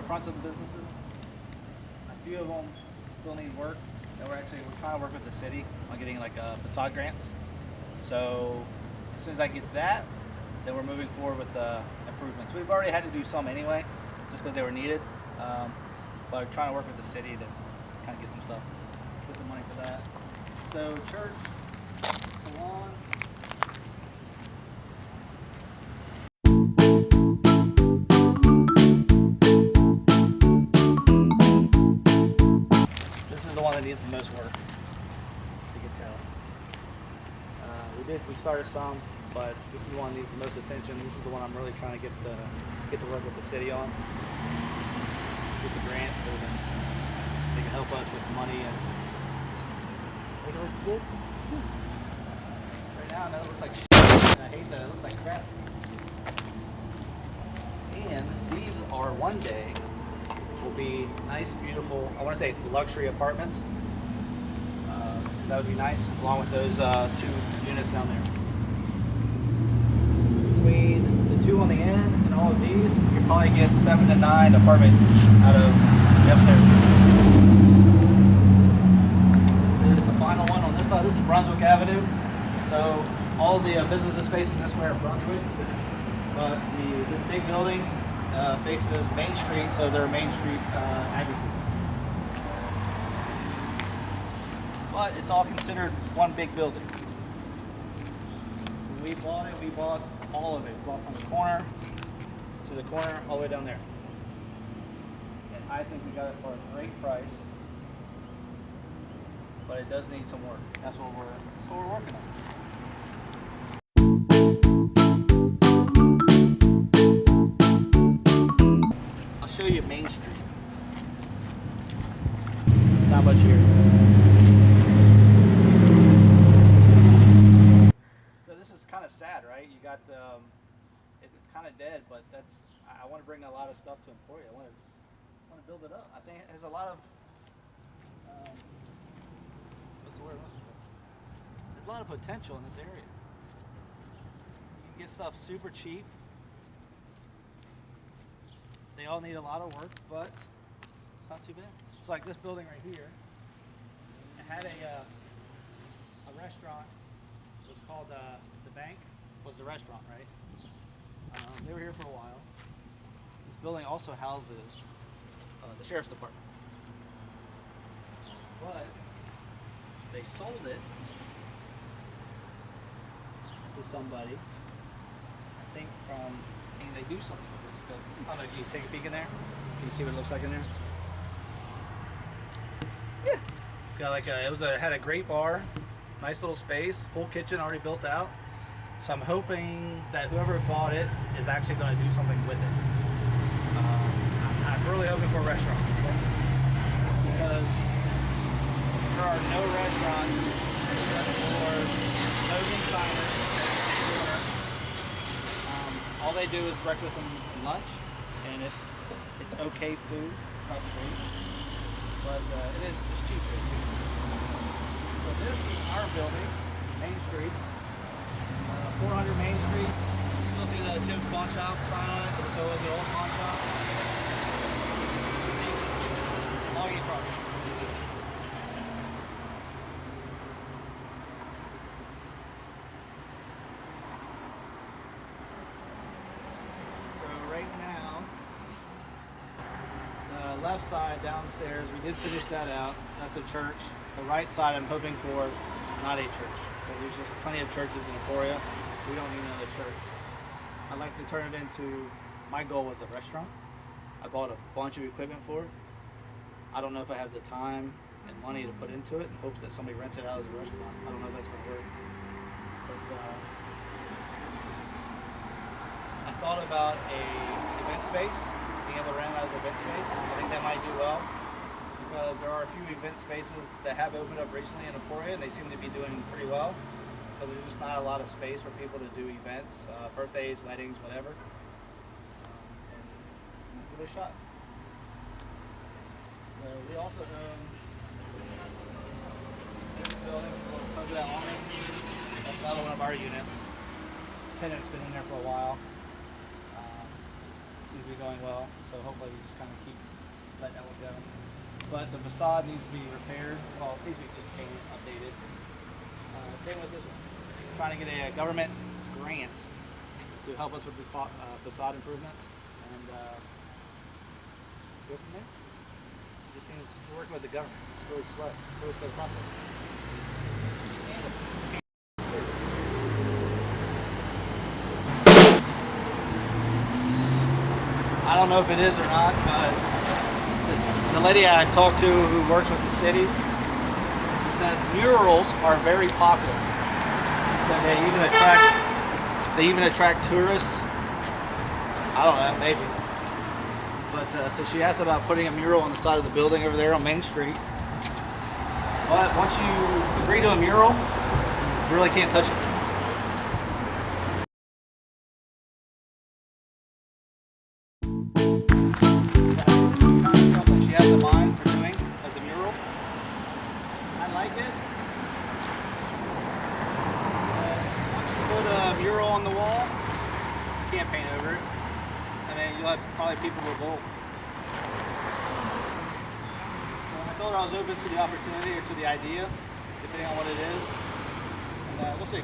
fronts of the businesses. A few of them still need work, and we're trying to work with the city on getting like facade grants. So as soon as I get that, then we're moving forward with improvements. We've already had to do some anyway, just because they were needed. But we're trying to work with the city to kind of get some stuff, get some money for that. So church, salon. This is the one that needs the most work. You can tell. We started some, but this is the one that needs the most attention. This is the one I'm really trying to get to work with the city on. Get the grant so that they can help us with money and make it look good. Right now, it looks like shit, and I hate that it looks like crap. And these are one day will be nice, beautiful, I want to say luxury apartments. That would be nice, along with those 2 units down there. Between the 2 on the end and all of these, you probably get 7 to 9 apartments out of the upstairs. This is the final one on this side. This is Brunswick Avenue. So all the businesses facing this way are Brunswick, but this big building faces Main Street, so they're Main Street addresses. But it's all considered one big building. When we bought it, we bought all of it. We bought from the corner to the corner, all the way down there. And I think we got it for a great price. But it does need some work. That's what we're working on. I'll show you Main Street. It's not much here. Sad, right? You got it's kind of dead, but I want to bring a lot of stuff to Emporia. I want to build it up. I think it has a lot of what's the word? There's a lot of potential in this area. You can get stuff super cheap. They all need a lot of work, but it's not too bad. It's like this building right here. It had a restaurant. It was called the Bank was the restaurant, right? They were here for a while. This building also houses the sheriff's department, but they sold it to somebody. I think they do something with this. Because I don't know if you can take a peek in there. Can you see what it looks like in there? Yeah. It's got like had a great bar, nice little space, full kitchen already built out. So I'm hoping that whoever bought it is actually going to do something with it. I'm really hoping for a restaurant, because there are no restaurants or Logan diners. All they do is breakfast and lunch, and it's okay food. It's not the greatest, but it's cheap food too. So this is our building, Main Street. 400 Main Street. You'll see the Jim's Pawn Shop sign on it, so is the old pawn shop. Logging truck. So right now, the left side downstairs, we did finish that out. That's a church. The right side I'm hoping for not a church, because there's just plenty of churches in Emporia. We don't need another church. I'd like to turn it into, my goal was a restaurant. I bought a bunch of equipment for it. I don't know if I have the time and money to put into it in hopes that somebody rents it out as a restaurant. I don't know if that's going to work. But I thought about a event space, being able to rent it as an event space. I think that might do well, because there are a few event spaces that have opened up recently in Emporia, and they seem to be doing pretty well, because there's just not a lot of space for people to do events, birthdays, weddings, whatever. And give it a shot. We also own this building, over that awning. That's another one of our units. Tenant's been in there for a while. So seems to be going well. So hopefully we just kind of keep letting that one go. But the facade needs to be repaired. Well, it needs to be just painted, updated. Same with this one. Trying to get a government grant to help us with the facade improvements, and go from there. It just seems we're working with the government. It's really slow process. I don't know if it is or not, but the lady I talked to who works with the city, she says murals are very popular. So they even attract tourists. I don't know, maybe. But so she asked about putting a mural on the side of the building over there on Main Street. But once you agree to a mural, you really can't touch it. Something she has in mind for doing as a mural. I like it. Put a mural on the wall, you can't paint over it, and then you'll have probably people revolt. Well, I told her I was open to the opportunity or to the idea, depending on what it is, and we'll see.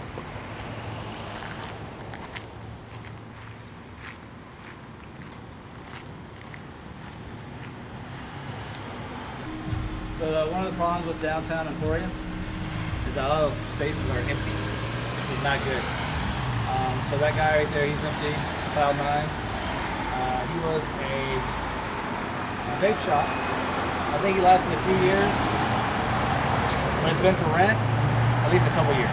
So one of the problems with downtown Emporia is that a lot of spaces are empty. It's not good. So that guy right there, he's empty, Cloud 9. He was a vape shop. I think he lasted a few years. But it's been for rent, at least a couple years.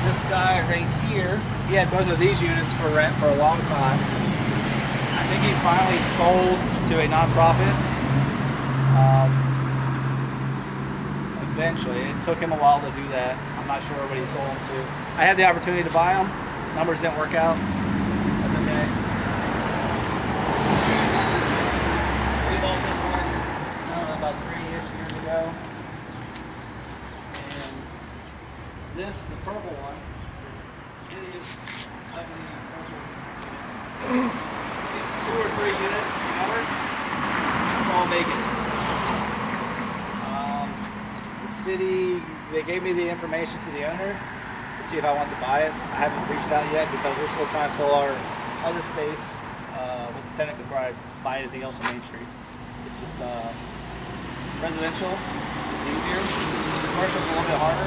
This guy right here, he had both of these units for rent for a long time. I think he finally sold to a nonprofit. Eventually, it took him a while to do that. I'm not sure what he sold them to. I had the opportunity to buy them. Numbers didn't work out. That's okay. We bought this one, I don't know, about 3-ish years ago. And this, the purple one, is hideous, ugly purple unit. It's 2 or 3 units together. It's all vacant. City, they gave me the information to the owner to see if I want to buy it. I haven't reached out yet because we're still trying to fill our other space with the tenant before I buy anything else on Main Street. It's just residential, it's easier. Commercial is a little bit harder.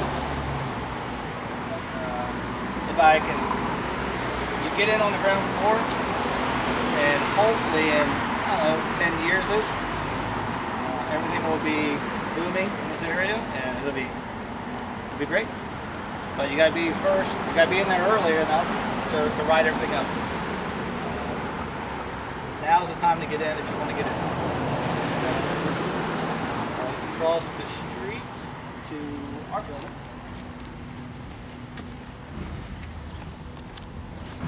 If I can, you get in on the ground floor, and hopefully in, I don't know, 10 years-ish, everything will be booming in this area, and it'll be great. But you gotta be in there earlier enough to ride everything up. Now's the time to get in if you want to get in. Let's cross the street to our building.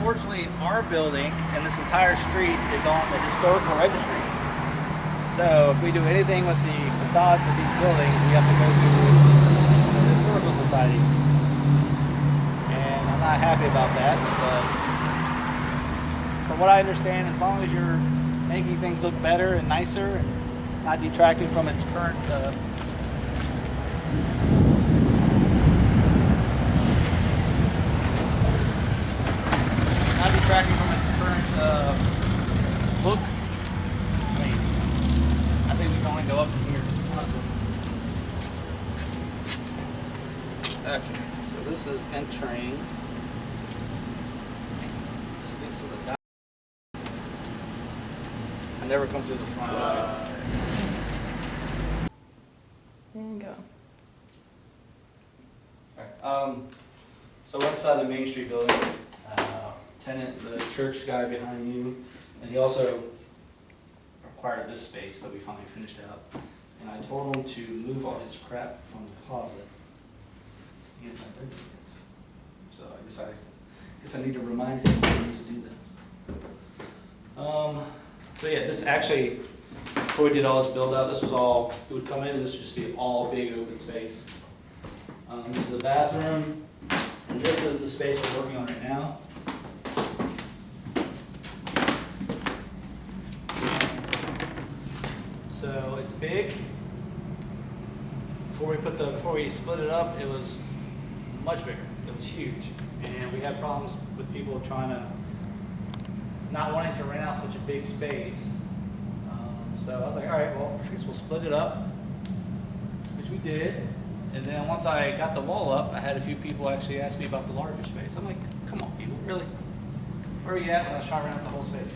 Fortunately, our building and this entire street is on the historical registry. So if we do anything with the facades of these buildings, we have to go to the Historical Society. And I'm not happy about that, but from what I understand, as long as you're making things look better and nicer and not detracting from its current look, I think we can only go up from here. Okay, so this is entering. Sticks of the dot. I never come through the front. And go. Alright, so we're inside the Main Street building. Tenant, the church guy behind you, and he also acquired this space that we finally finished out. And I told him to move all his crap from the closet. He has not done it yet. So I guess I need to remind him he needs to do that. So yeah, this actually, before we did all this build out, this was all, it would come in and this would just be all big open space. This is the bathroom, and this is the space we're working on right now. before we split it up, it was much bigger. It was huge, and we had problems with people trying to not wanting to rent out such a big space. So I was like, all right, well, I guess we'll split it up, which we did. And then once I got the wall up, I had a few people actually ask me about the larger space. I'm like, come on, people, really? Where are you at when I was trying to rent out the whole space?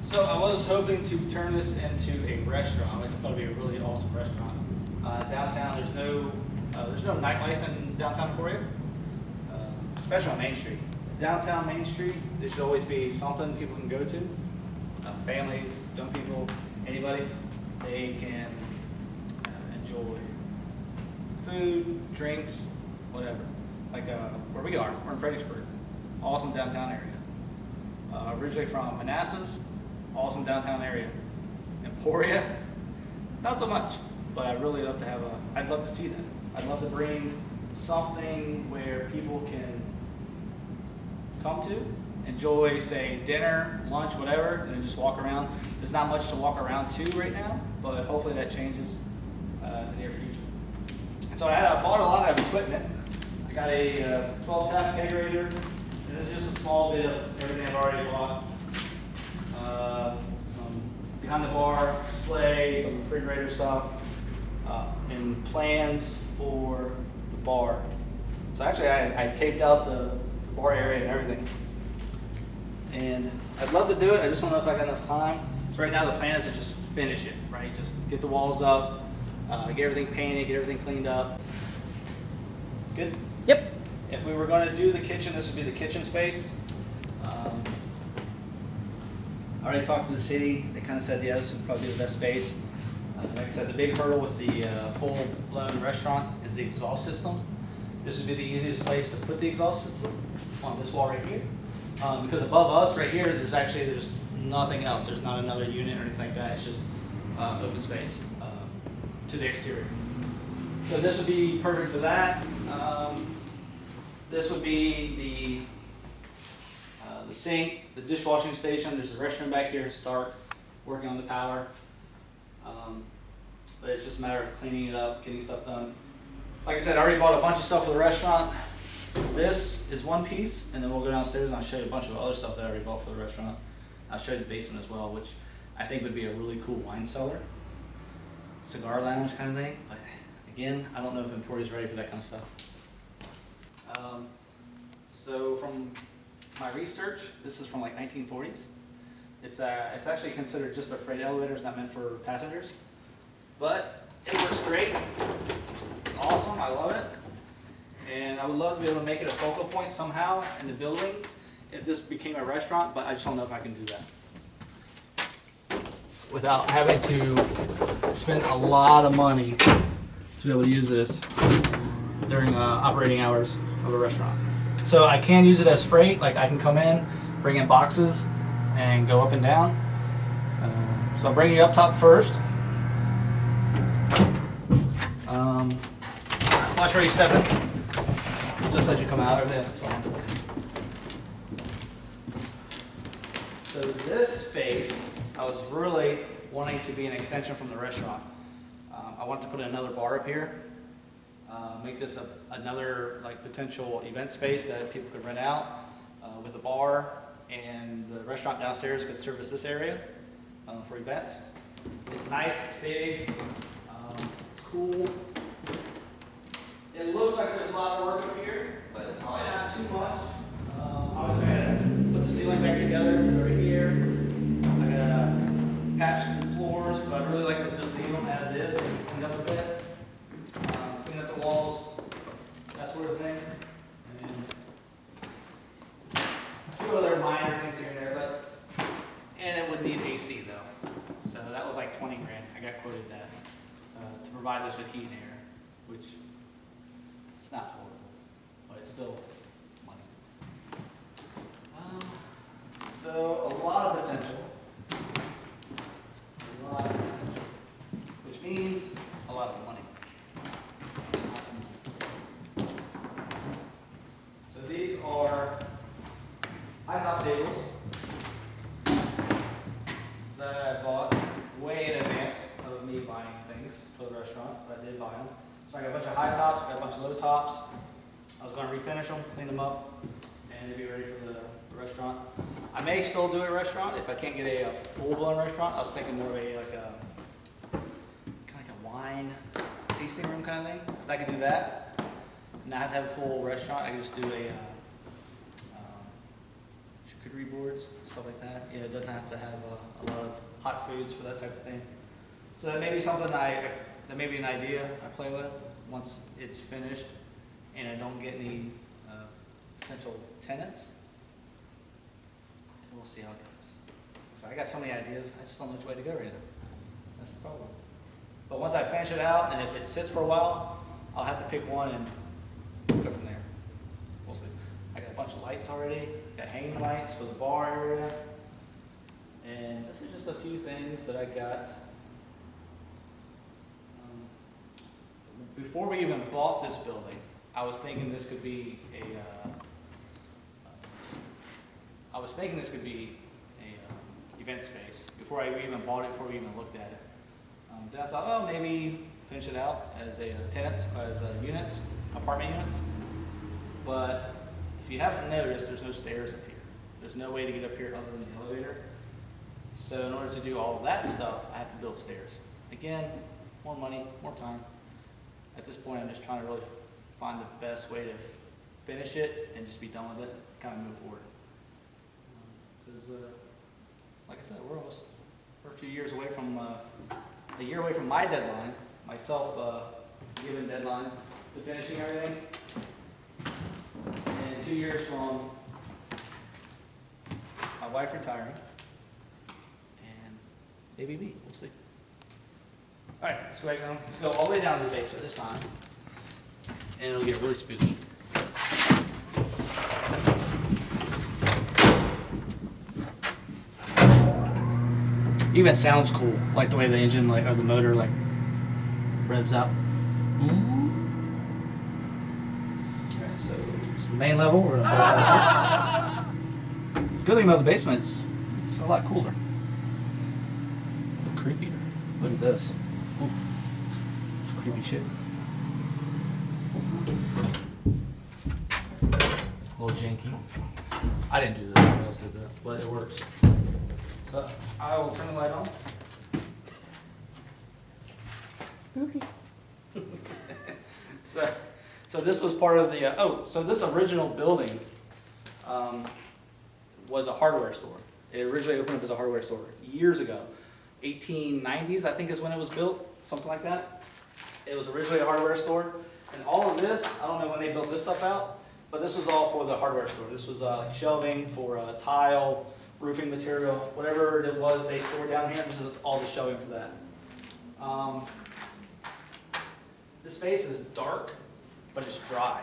So I was hoping to turn this into a restaurant. Like, I thought it'd be a really awesome restaurant. Downtown, there's no nightlife in downtown Emporia, especially on Main Street. Downtown Main Street, there should always be something people can go to. Families, young people, anybody, they can enjoy food, drinks, whatever. Like where we are, we're in Fredericksburg, awesome downtown area. Originally from Manassas, awesome downtown area. Emporia, not so much, but I'd really love to have I'd love to see that. I'd love to bring something where people can come to, enjoy, say, dinner, lunch, whatever, and then just walk around. There's not much to walk around to right now, but hopefully that changes in the near future. So I bought a lot of equipment. I got a 12-tap kegerator, and this is just a small bit of everything I've already bought. Some behind the bar display, some refrigerator stuff, and plans for the bar. So actually I taped out the bar area and everything. And I'd love to do it, I just don't know if I got enough time. So right now the plan is to just finish it, right? Just get the walls up, get everything painted, get everything cleaned up. Good? Yep. If we were going to do the kitchen, this would be the kitchen space. I already talked to the city. They kind of said, yeah, this would probably be the best space. Like I said, the big hurdle with the full-blown restaurant is the exhaust system. This would be the easiest place to put the exhaust system on this wall right here. Because above us right here, there's nothing else. There's not another unit or anything like that. It's just open space to the exterior. So this would be perfect for that. This would be the sink, the dishwashing station. There's a restroom back here. It's dark, working on the power. But it's just a matter of cleaning it up, getting stuff done. Like I said, I already bought a bunch of stuff for the restaurant. This is one piece, and then we'll go downstairs and I'll show you a bunch of other stuff that I already bought for the restaurant. I'll show you the basement as well, which I think would be a really cool wine cellar, cigar lounge kind of thing. But again, I don't know if Emporia's ready for that kind of stuff. So from my research, this is from like 1940s. It's actually considered just a freight elevator. It's not meant for passengers, but it works great. It's awesome. I love it. And I would love to be able to make it a focal point somehow in the building if this became a restaurant, but I just don't know if I can do that without having to spend a lot of money to be able to use this during operating hours of a restaurant. So I can use it as freight, like I can come in, bring in boxes, and go up and down. So I'll bring you up top first. Watch where you step in. Just as you come out, everything else is fine. So this space, I was really wanting to be an extension from the restaurant. I want to put another bar up here, make this another like potential event space that people could rent out with a bar, and the restaurant downstairs could service this area for events. It's nice, it's big, it's cool. It looks like there's a lot of work up here, but it's probably not too much. Obviously, I gotta put the ceiling back together over here. I gotta patch the floors, but I really like to just leave them as is and clean up a bit. Clean up the walls, that sort of thing. And a few other minor things here and there, and it would need AC though. So that was like 20 grand. I got quoted that to provide this with heat and air, which it's not horrible, but it's still money. So a lot of potential. A lot of potential. Which means a lot of money. So these are high top tables that I bought way in advance. So I got a bunch of high tops, got a bunch of low tops. I was going to refinish them, clean them up, and they'd be ready for the restaurant. I may still do a restaurant if I can't get a full-blown restaurant. I was thinking more of a kind of like a wine tasting room kind of thing. Because I could do that, not have to have a full restaurant. I could just do a charcuterie boards, stuff like that. Yeah, it doesn't have to have a lot of hot foods for that type of thing. So that may be something that may be an idea I play with once it's finished and I don't get any potential tenants. And we'll see how it goes. So I got so many ideas, I just don't know which way to go right now. That's the problem. But once I finish it out and if it sits for a while, I'll have to pick one and go from there. We'll see. I got a bunch of lights already, got hanging lights for the bar area. And this is just a few things that I got. Before we even bought this building, I was thinking this could be a event space. Before I even bought it, before we even looked at it. Then I thought, oh, maybe finish it out as a tenants, as units, apartment units. But if you haven't noticed, there's no stairs up here. There's no way to get up here other than the elevator. So in order to do all of that stuff, I have to build stairs. Again, more money, more time. At this point, I'm just trying to really find the best way to finish it and just be done with it, kind of move forward. Because, like I said, we're a few years away from, a year away from my deadline, myself given deadline to finishing everything, and 2 years from my wife retiring, and maybe me, we'll see. All right, so let's go all the way down to the basement this time, and it'll get really spooky. Even sounds cool, like the way the engine, or the motor, revs out. All right, so it's the main level. We're gonna the good thing about the basement is it's a lot cooler, a little creepier. Look at this. Oof. It's creepy shit. A little janky. I didn't do this, someone else did that, but it works. So I will turn the light on. Spooky. So this was part of the, so this original building was a hardware store. It originally opened up as a hardware store years ago. 1890s, I think is when it was built, something like that. It was originally a hardware store. And all of this, I don't know when they built this stuff out, but this was all for the hardware store. This was like shelving for tile, roofing material, whatever it was they stored down here. This is all the shelving for that. This space is dark, but it's dry.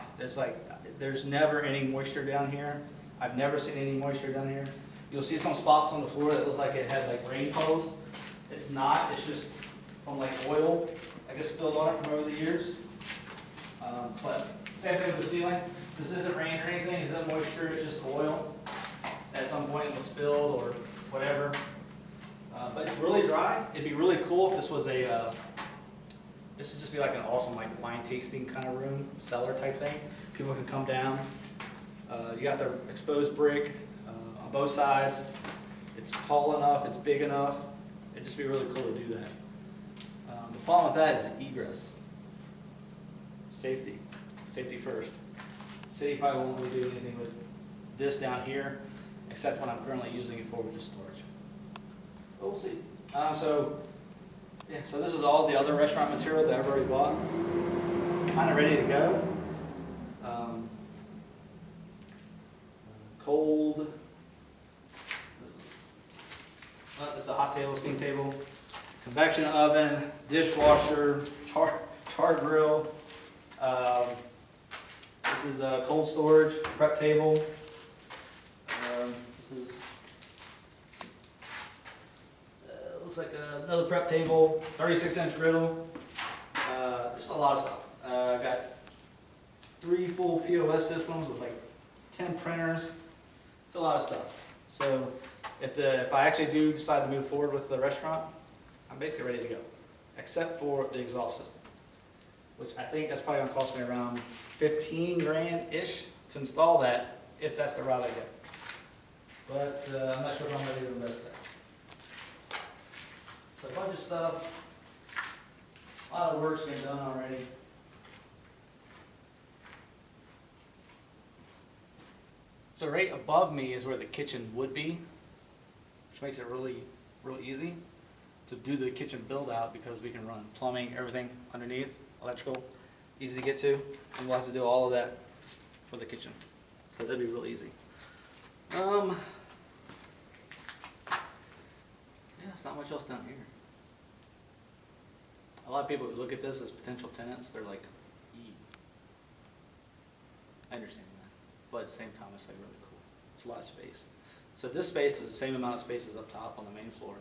There's never any moisture down here. I've never seen any moisture down here. You'll see some spots on the floor that look like it had like rain puddles. It's not, it's just from like oil, I guess spilled on it from over the years. But same thing with the ceiling. This isn't rain or anything, it's not moisture, it's just oil. At some point it was spilled or whatever. But it's really dry. It'd be really cool if this was this would just be like an awesome like wine tasting kind of room, cellar type thing. People can come down. You got the exposed brick on both sides. It's tall enough, it's big enough. It'd just be really cool to do that. The problem with that is the egress. Safety. Safety first. The city probably won't really do anything with this down here, except when I'm currently using it for just storage. But we'll see. So this is all the other restaurant material that I've already bought. Kind of ready to go. Cold. It's a hot table, steam table, convection oven, dishwasher, char grill. This is a cold storage, prep table. This is looks like another prep table, 36-inch griddle. Just a lot of stuff. I've got 3 full POS systems with like 10 printers. It's a lot of stuff. So if I actually do decide to move forward with the restaurant, I'm basically ready to go, except for the exhaust system. which I think that's probably gonna cost me around 15 grand-ish to install that, if that's the route I go. But I'm not sure if I'm ready to invest that. So a bunch of stuff, a lot of work's been done already. So right above me is where the kitchen would be, which makes it really easy to do the kitchen build out because we can run plumbing, everything underneath, electrical, easy to get to, and we'll have to do all of that for the kitchen. So that'd be real easy. Yeah, there's not much else down here. A lot of people who look at this as potential tenants, they're like, "Ee." I understand that, but at the same time, it's like really cool. It's a lot of space. So this space is the same amount of space as up top on the main floor.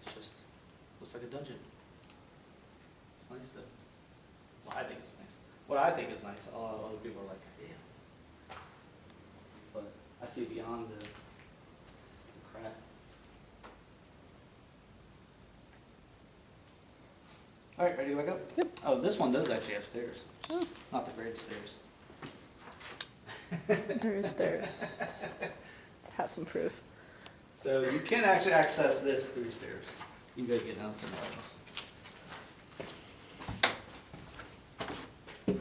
It's just, looks like a dungeon. It's nice though. Well, I think it's nice. What I think is nice, a lot of other people are like, yeah. But I see beyond the crap. All right, ready to wake up? Yep. Oh, this one does actually have stairs. Just not the greatest stairs. There is stairs. Just have some proof. So you can actually access this through stairs. You can go get down to the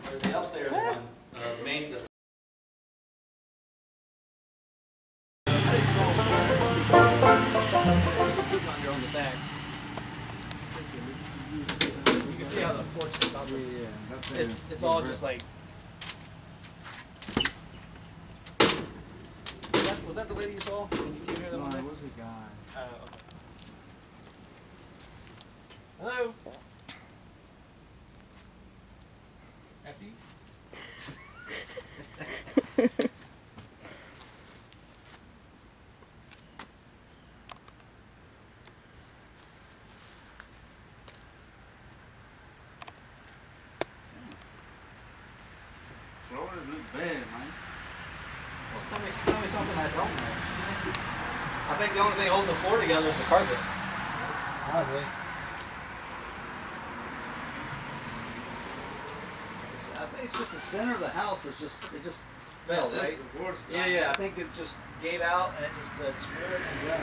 There's the upstairs one. Main. Under on the back. You can see how the porch is up. Yeah. It's all just like. Was that the lady you saw when you came here that morning? No, it was a guy. Oh, okay. Hello? After you? Florida look bad, man. Well, tell me something I don't know. I think the only thing holding the floor together is the carpet. Honestly. I think it's just the center of the house is just, it just fell, That's right? the worst. Yeah, I think it just gave out and it just said screw it and go.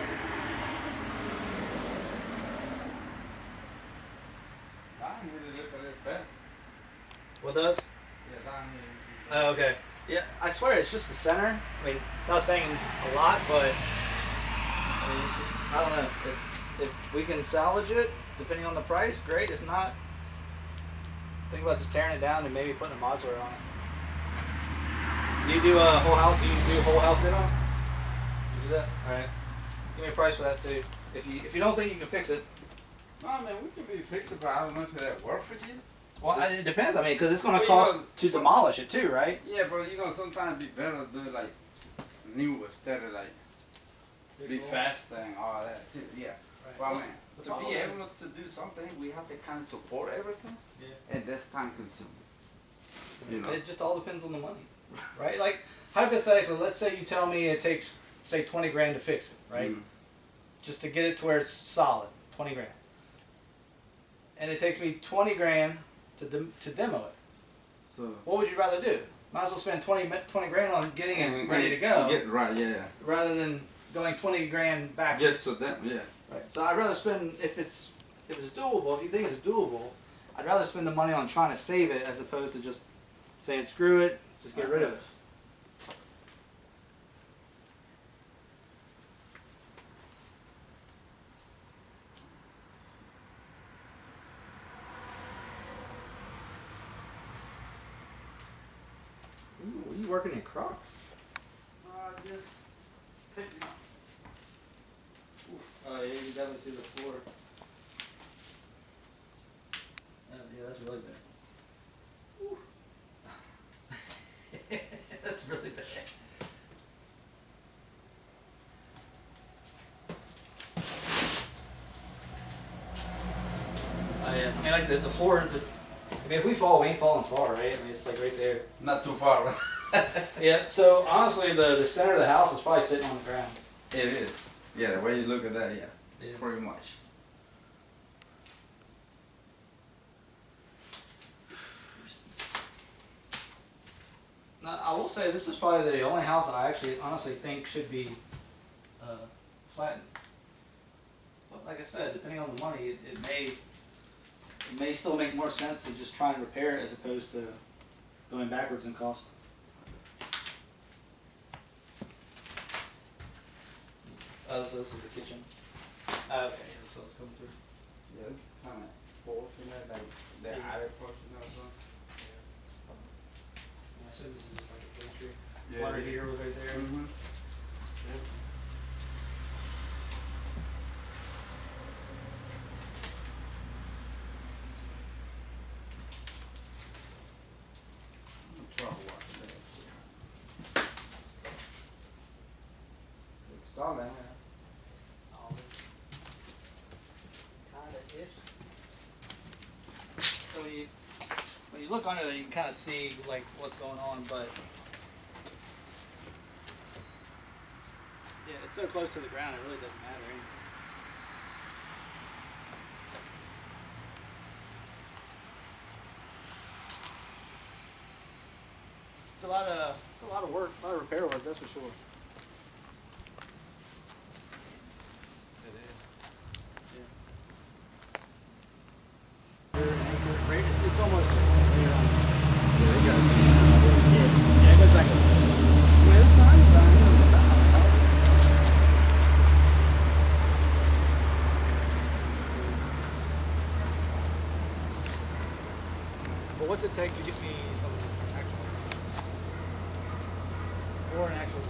Down here they look a little better. What does? Yeah, down here. Oh, okay. Yeah, I swear it's just the center. I mean, not saying a lot, but I mean, it's just, I don't know. It's, if we can salvage it, depending on the price, great. If not, think about just tearing it down and maybe putting a modular on it. Do you do a whole house? Do you do a whole house demo? You do that? All right. Give me a price for that too. If you don't think you can fix it. No, man, we can be fixed, but I don't know if that worth for you. Well, it depends. I mean, because it's going to Well, cost to demolish it too, right? Yeah, but you know, sometimes it'd be better to do like new instead of like be fast and all that too. Yeah. Right. Well, I mean, The to problem be is- able to do something, we have to kind of support everything, Yeah. and that's time consuming. You know. It just all depends on the money, right? Like hypothetically, let's say you tell me it takes say 20 grand to fix it, right? Mm. Just to get it to where it's solid, 20 grand. And it takes me 20 grand to demo it. So. What would you rather do? Might as well spend 20 grand on getting it ready to go, Get right, yeah. rather than going 20 grand back. Just to them, yeah. Right. So I'd rather spend, if it's doable, if you think it's doable, I'd rather spend the money on trying to save it as opposed to just saying screw it, just get rid of it. Ooh, you working in Crocs? Just take them out. Oh yeah, you can definitely see the floor. Yeah, that's really bad. Ooh. That's really bad. Oh yeah, I mean like the floor, I mean if we fall, we ain't falling far, right? I mean it's like right there. Not too far, right? Yeah, so honestly the center of the house is probably sitting on the ground. It is. Yeah, the way you look at that, yeah. Yeah. Pretty much. say this is probably the only house that I actually honestly think should be flattened. But like I said, depending on the money, it may still make more sense to just try and repair it as opposed to going backwards in cost. Oh, so this is the kitchen. Okay, so it's coming through. Yeah, kind of portion there, like the attic portion or something. Yeah, so this is just like a pantry. Yeah. Water heater was right there. Mm-hmm. Solid, Solid. Kinda-ish. So when you look under there, you can kind of see like what's going on, but yeah, it's so close to the ground, it really doesn't matter. It's a lot of work, a lot of repair work, that's for sure. It is. It's almost. Yeah, Yeah, it goes back. Well, what's it take to get me some actual? Or an actual.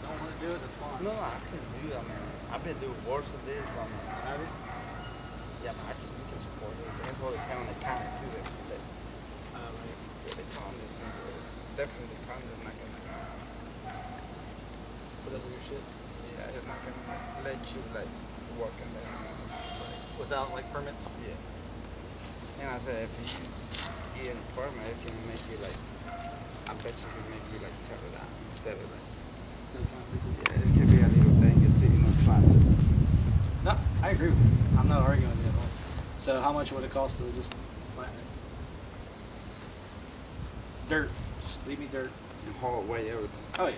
Don't want to do it, that's fine. No, I can do that, man. I've been doing worse than this, but man. Have you? Yeah, man, we can support it. That's all the kind of counter too. That Right. yeah, the counter is definitely the counter is not gonna. Put up with your shit. Yeah, it's not gonna let you like work in there. Without like permits? Yeah. And I said, if you get a permit, it can make you like. I bet you can make you like tear it down instead of like. Yeah, it can be a little thing until you know try to. No, I agree with you. I'm not arguing with you at all. So how much would it cost to just flatten it? Dirt. Just leave me dirt. And haul away everything. Oh yeah.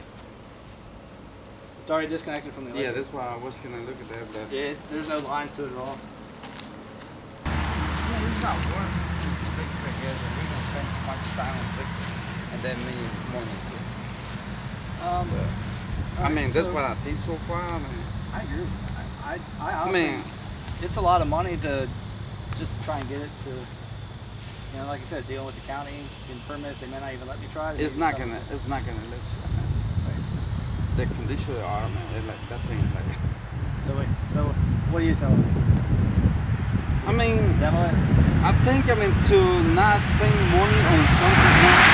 It's already disconnected from the Yeah, electric. that's why I was gonna look at that, but Yeah, there's no lines to it at all. yeah, it's not worth to fix it, I guess, and we can spend too much time on fixing it, and then me money too. I mean, that's what I see so far. I mean, I agree with you. I I honestly, mean, it's a lot of money to just to try and get it to, you know, like I said, dealing with the county, getting permits, they may not even let me try. it's not gonna let you. Man. Like, the condition are, man, it's like that thing, like. So what are you telling me? I mean, Demo it? I think to not spend money on something else,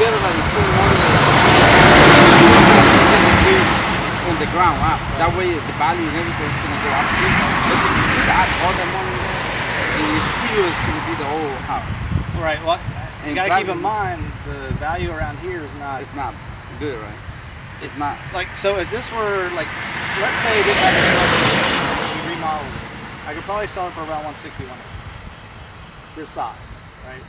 better than spend money on the ground up. That way the value and everything is gonna go up too. But if you got all the money there, and you still is gonna be the whole house. Right. Well, you And gotta keep prices- in mind the value around here is not. It's not good, right? It's not. Like, so if this were like, let's say it didn't have any structure, we remodeled it, I could probably sell it for about 160, 180. This size, right?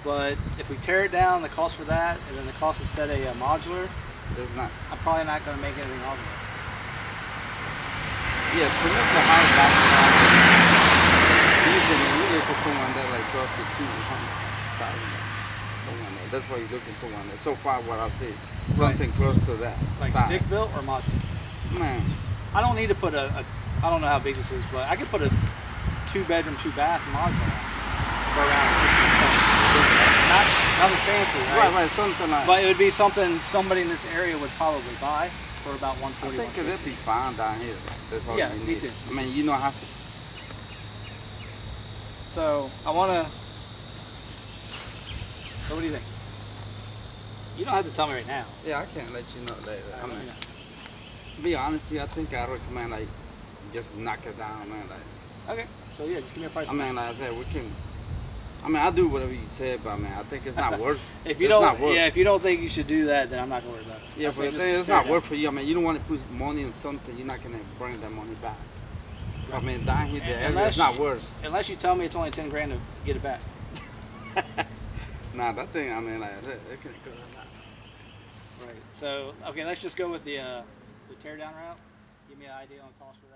But if we tear it down, the cost for that, and then the cost to set a modular, It's not. I'm probably not going to make anything off of it. Yeah, to make the house back easy, you look for someone that like close to 200,000. Someone there. That's why you're looking for someone there. So far, what I see, something close to that. Like size. stick built or modular? Man, I don't need to put I don't know how big this is, but I could put a 2-bedroom, 2-bath modular for around 60,000. Nothing fancy, right? right, something like. But it would be something somebody in this area would probably buy for about I 140. think it'd be fine down here. That's all Yeah, you me need. too. I mean, you don't have to. So I want to. So what do you think? You don't have to tell me right now. Yeah, I can't let you know later. I mean, Yeah. to be honest, with you, I think I recommend like just knock it down, man. Like, Okay. So yeah, just give me a price. I mean, like I said, we can. I mean, I'll do whatever you say, but I mean, I think it's not worth. If you it's don't, not worth. yeah, if you don't think you should do that, then I'm not gonna worry about it. Yeah, I but say the just thing it's tear it not down. worth for you. I mean, you don't want to put money in something you're not gonna bring that money back. I mean, down here, the area Unless it's not you- worth. Unless you tell me it's only 10 grand to get it back. Nah, that thing, I mean, like, it can go that high. Right. So okay, let's just go with the tear down route. Give me an idea on cost for that.